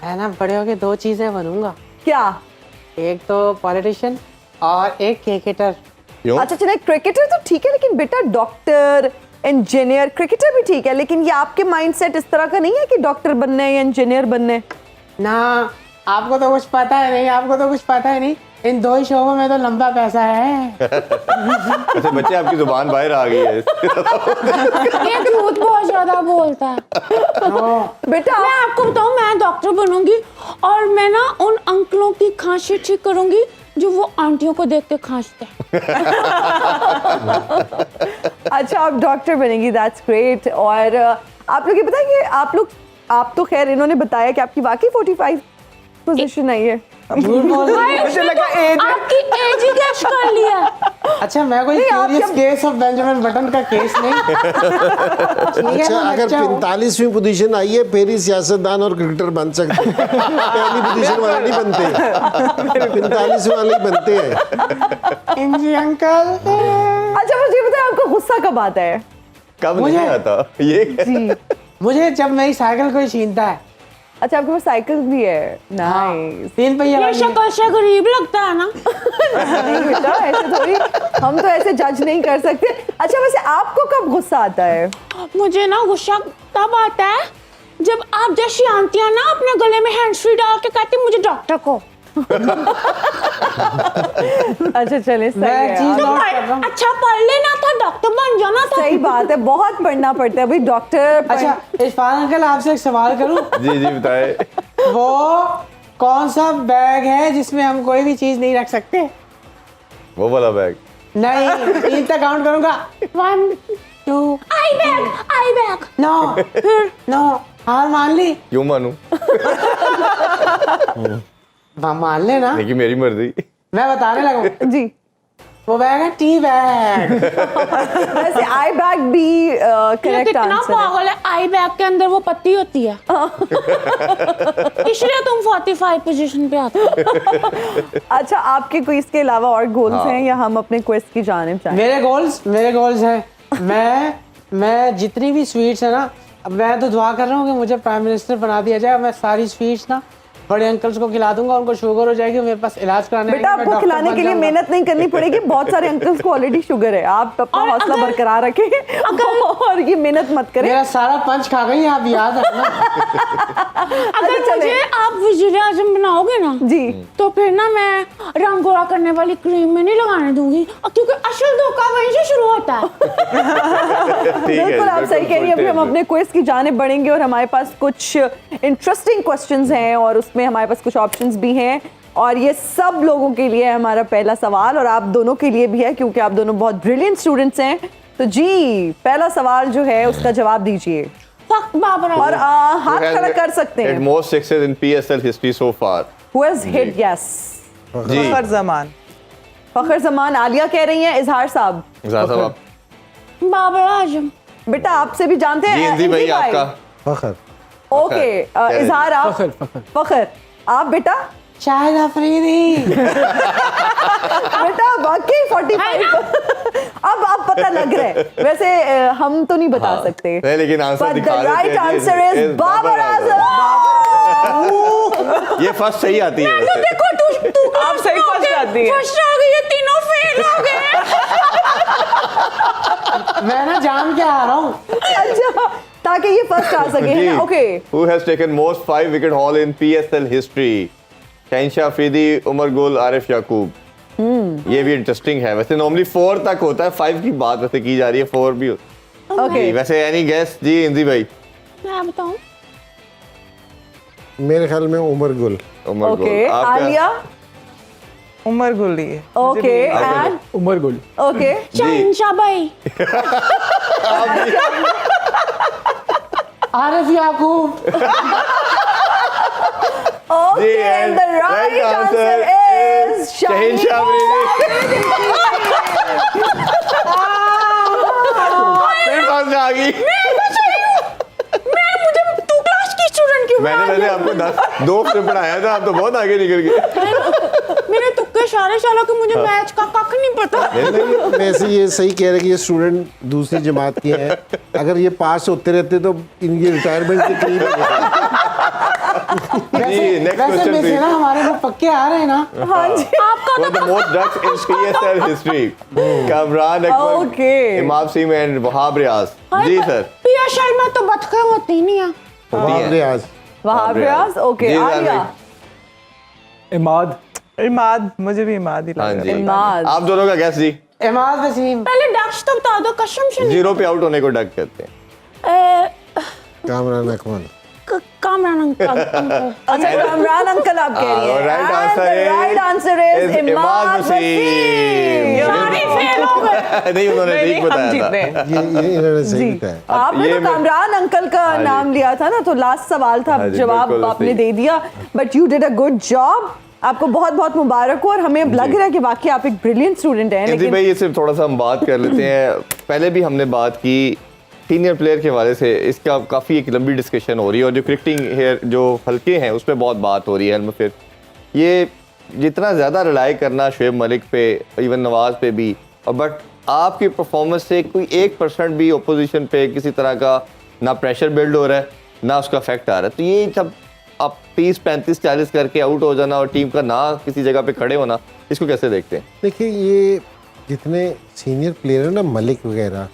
है ना, बड़े होके 2 चीजें बनूंगा। क्या? एक तो पॉलिटिशियन और एक क्रिकेटर। अच्छा चलिए, क्रिकेटर तो ठीक है, लेकिन बेटा डॉक्टर, इंजीनियर, क्रिकेटर भी ठीक है, लेकिन ये आपके माइंडसेट इस तरह का नहीं है कि डॉक्टर बनना है या इंजीनियर बनना है? ना, आपको तो कुछ पता है नहीं, आपको तो कुछ पता है नहीं। इन 2 ही शोबों में तो लंबा पैसा है। अच्छा बच्चे आपकी जुबान बाहर आ गई है। ये झूठ बहुत ज्यादा बोलता है। बेटा मैं आपको बताऊं, मैं डॉक्टर बनूंगी और मैं ना उन अंकलों की खांसी ठीक करूंगी जो वो आंटियों को देख के खांसते हैं। अच्छा आप डॉक्टर बनेंगी, दैट्स ग्रेट। और आप लोग ये बताइए, आप तो खैर इन्होंने बताया कि आपकी वाकई 45 पोजीशन आई है। झूठ बोल रही है। मुझे लगा एज आपकी एज ही गैस कर लिया। अच्छा, मैं कोई नहीं, आप क्यूरियस जब- केस ऑफ बेंजामिन बटन का केस नहीं। ठीक है, अच्छा, मैं अगर बच्चा हूँ। 45वीं पोजीशन आई है फिर ही सियासतदान और क्रिकेटर बन सकते हैं। पहली पोजीशन वाले नहीं बनते, 45 वाले ही बनते हैं। इंजी अंकल। अच्छा मुझे बताइए, आपको गुस्सा कब आता है? कब नहीं मुझे- आता ये? जी, मुझे जब मेरी साइकिल कोई छीनता है। अच्छा आपके पास साइकिल भी है? नाइस। 3 पहिया ये वाली है। शक्ल से गरीब लगता है ना। नहीं बेटा, ऐसे थोड़ी, हम तो ऐसे जज नहीं कर सकते। अच्छा वैसे आपको कब गुस्सा आता है? मुझे ना गुस्सा तब आता है जब आप जैसी आंटियां ना अपने गले में हैंड फ्री डाल के कहती मुझे डॉक्टर को। अच्छा चले, सही मैं है। चीज तो नोट कर रहा हूँ। अच्छा पढ़ लेना था, डॉक्टर बन जाना था। सही बात है, बहुत पढ़ना पड़ता है भाई डॉक्टर। अच्छा, इरफान अंकल आपसे एक सवाल करूं? जी जी बताए। वो कौन सा बैग है जिसमें हम कोई भी चीज नहीं रख सकते? वो वाला बैग। नहीं, 3 तक काउंट करूंगा। 1 2 आई बैग। नो, हार मान ली। क्यों मानूं? मान लेना। लेकिन मेरी मर्जी। मैं बताने लगा, जी, वो बैग है टी बैग। वैसे आई बैग भी ये करेक्ट कितना आंसर है। पागल है, आई बैग के अंदर वो पत्ती होती है। इसलिए तुम 45 पोजीशन पे आते हो। अच्छा आपके कोई इसके अलावा और गोल्स हाँ। हैं या हम अपने क्वेस्ट की जानिब जाएं? मेरे गोल्स हैं, मैं जितनी भी स्वीट्स है ना, अब मैं तो दुआ कर रहा हूँ कि मुझे प्राइम मिनिस्टर बना दिया जाए। मैं सारी स्वीट्स ना बड़े अंकल्स को खिला दूंगा, उनको शुगर हो जाएगी, मेरे पास इलाज कराने बेटा आएंगे, मैं आपको डॉक्टर खिलाने बन के लिए जाऊंगा। मेहनत नहीं करनी पड़ेगी, बहुत सारे अंकल्स को ऑलरेडी शुगर है। आप अपना और हौसला अगर- बरकरार रखें और ये मेहनत मत करें। मेरा सारा पंच खा गई, आप याद रखना। अगर चले। मुझे आप वजीर आजम बनाओगे ना जी, तो फिर ना मैं रंग गोरा करने वाली क्रीम में नहीं लगाने दूंगी, क्योंकि असल धोखा वहीं से शुरू होता है। ठीक है, बिल्कुल आप सही कह रही हैं। अभी हम अपने क्विज की जानिब बढ़ेंगे और हमारे पास कुछ इंटरेस्टिंग क्वेश्चंस हैं और उसमें हमारे पास कुछ ऑप्शंस भी हैं और ये सब लोगों के लिए है हमारा पहला सवाल और आप दोनों के लिए भी है क्योंकि आप दोनों बहुत ब्रिलियंट स्टूडेंट्स हैं। तो जी पहला सवाल जो है उसका जवाब दीजिए फक बाबर और हाथ खड़ा कर सकते हैं। Most sixes in PSL history so far. Who has hit yes? जी फखर जमान। फखर जमान, आलिया कह रही हैं, इजहार साहब। इजहार साहब आप। बाबर आजम। बेटा आपसे भी जानते जी हैं इंदी भाई आपका। फखर। ओके इजहार आप। फखर आप बेटा शाहिद अफरीदी। बेटा वाकई 45 अब आप पता लग रहा है वैसे हम तो नहीं बता हाँ, सकते नहीं, लेकिन आंसर But दिखा the देते right हैं जी, answer is is Babar Babar Azam. ये फर्स्ट सही आती है वैसे। देखो तू आप सही फर्स्ट आती है। फर्स्ट आ गई, ये तीनों फेल हो गए। मैं ना जान के आ रहा हूँ। अच्छा ताकि ये फर्स्ट आ सके है जी ना। Okay Who has taken most 5 wicket haul in PSL history? शहनशाह अफरीदी, उमर गुल, आरिफ याकूब। ये भी इंटरेस्टिंग है। वैसे नॉर्मली 4 तक होता है, 5 की बात वैसे की जा रही है, 4 भी ओके वैसे एनी गेस जी इंदी भाई? मैं बताऊं, मेरे ख्याल में उमर गुल। उमर ओके गुल। आपका? आलिया उमर गुली है। ओके आपका एंड उमर गुल। ओके शहनशाह भाई। Arif Yakub. Okay and the right answer is Shahenshah Afridi. फिर पास में आ गई। तू क्लास की स्टूडेंट क्यों मैंने वैसे आपको 2 से पढ़ाया था, आप तो बहुत आगे निकल गए। मेरे तुक्के सारे सालों के मुझे मैच का कख नहीं पता। वैसे ये सही कह रहे कि ये स्टूडेंट दूसरी जमात के हैं, अगर ये पास होते रहते तो इनकी रिटायरमेंट के करीब है। next वैसे question, में से please. ना हमारे में पक्के आ रहे हैं ना। हाँ जी For the most ducks in PSL history, Kamran Akmal, Okay. Imam Sim and Wahab Riaz. जी सर। पीएसएल में तो बतखें होती नहीं है। वहाब रियाज वहाब रियाज ओके जी, आलिया इमाद इमाद, मुझे भी इमाद ही हाँ लग जी। रहा है। इमाद। आप दोनों का गैस जी। इमाद वसीम। पहले डक्स तो बता दो कसम से नहीं। 0 पे आउट होने को डक कहते हैं। कामरान अकमल कामरान अंकल अच्छा कामरान अंकल आप कह रही हैं right And answer the right is- answer is is Imad Imad Wasim सारे फेल हो गए। नहीं उन्होंने नहीं, ठीक हम बताया था। जीते हैं। ये इन्होंने सही बताया। आपने ये तो मैं- कामरान अंकल का हाँ जी। नाम लिया था ना तो लास्ट सवाल था हाँ जी, जवाब बिल्कुल आपने सही। दे दिया but you did a good job आपको बहुत बहुत मुबारक हो और हमें अब लग रहा है कि वाकई आप एक ब्रिलियंट स्टूडेंट हैं जी लेकिन भाई इससे थोड़ा सा हम बात कर लेते हैं। पहले भी हमने बात की सीनियर प्लेयर के हवाले से, इसका काफ़ी एक लंबी डिस्कशन हो रही है और जो क्रिकेटिंग है जो हल्के हैं उस पर बहुत बात हो रही है। फिर ये जितना ज़्यादा रिलाई करना शुएब मलिक पे इवन नवाज पे भी, और बट आपकी परफॉर्मेंस से कोई 1% भी ओपोजिशन पे किसी तरह का ना प्रेशर बिल्ड हो रहा है ना उसका इफेक्ट आ रहा है। तो ये जब आप 30, 35, 40 करके आउट हो जाना और टीम का ना किसी जगह पे खड़े होना, इसको कैसे देखते हैं? देखिए ये जितने सीनियर प्लेयर हैं ना, मलिक वगैरह,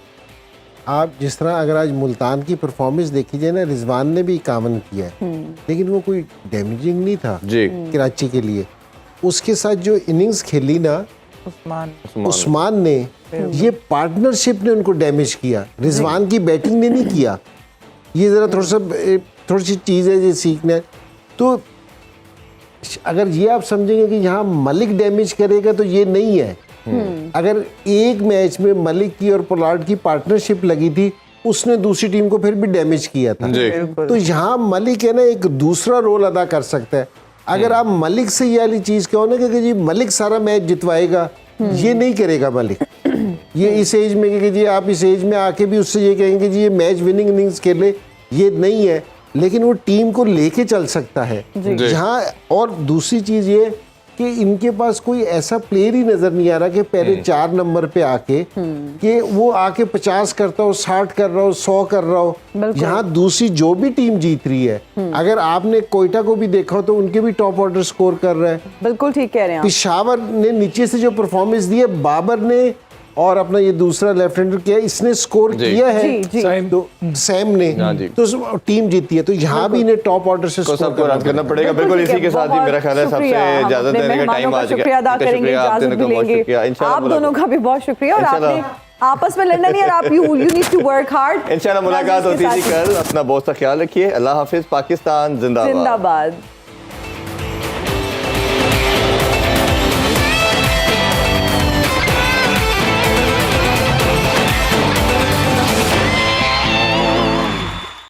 आप जिस तरह अगर आज मुल्तान की परफॉर्मेंस देखी जाए ना, रिजवान ने भी कामन किया है लेकिन वो कोई डैमेजिंग नहीं था जी। कराची के लिए। उसके साथ जो इनिंग्स खेली ना उस्मान उस्मान ने, ये पार्टनरशिप ने उनको डैमेज किया, रिजवान की बैटिंग ने नहीं किया। ये ज़रा थोड़ी सी चीज़ है जो सीखना है। तो अगर ये आप समझेंगे कि यहाँ मलिक डैमेज करेगा तो ये नहीं है। अगर एक मैच में मलिक की और पोलार्ड की पार्टनरशिप लगी थी, उसने दूसरी टीम को फिर भी डैमेज किया था। जी। तो यहाँ मलिक है ना एक दूसरा रोल अदा कर सकता है। अगर आप मलिक से ये वाली चीज़ कहो ना कि जी मलिक सारा मैच जितवाएगा, ये नहीं करेगा मलिक। ये इस एज में कि जी आप इस एज में आके भी उससे ये कहेंगे जी ये मैच विनिंग इनिंग्स खेले, ये नहीं है। लेकिन वो टीम को लेके चल सकता है जहाँ। और दूसरी चीज़ ये कि इनके पास कोई ऐसा प्लेयर ही नज़र नहीं आ रहा कि पहले 4 नंबर पे आके कि वो आके 50 करता हो, 60 कर रहा हो, 100 कर रहा हो। यहाँ दूसरी जो भी टीम जीत रही है, अगर आपने कोयटा को भी देखा हो तो उनके भी टॉप ऑर्डर स्कोर कर रहा है। बिल्कुल ठीक कह रहे हैं आप पिशावर ने नीचे से जो परफॉर्मेंस दी है, बाबर ने और अपना ये दूसरा लेफ्ट हैंडर किया, इसने स्कोर जी। किया है। जी, जी। सैम। तो सैम ने, हाँ जी। तो टीम जीती है। तो यहाँ भी इन्हें टॉप ऑर्डर से तो स्कोर सबको रद्द करना पड़ेगा। बिल्कुल बिल्कुल ठीक इसी है, के साथ ही बहुत मेरा ख्याल है सबसे शुक्रिया। हम इजाजत अपने देने का मेहमानों टाइम का आ चुका शुक्रिया अदा है। करेंगे, आप इजाजत दोनों भी का बहुत लेंगे। शुक्रिया। इंशाल्लाह आप दोनों का भी बहुत शुक्रिया और आपने इंशाल्लाह। आपस में लड़ना नहीं है, आप you need to work hard. इंशाल्लाह मुलाकात होती थी कल। अपना बहुत सा ख्याल रखिए। अल्लाह हाफिज। पाकिस्तान जिंदाबाद। जिंदाबाद।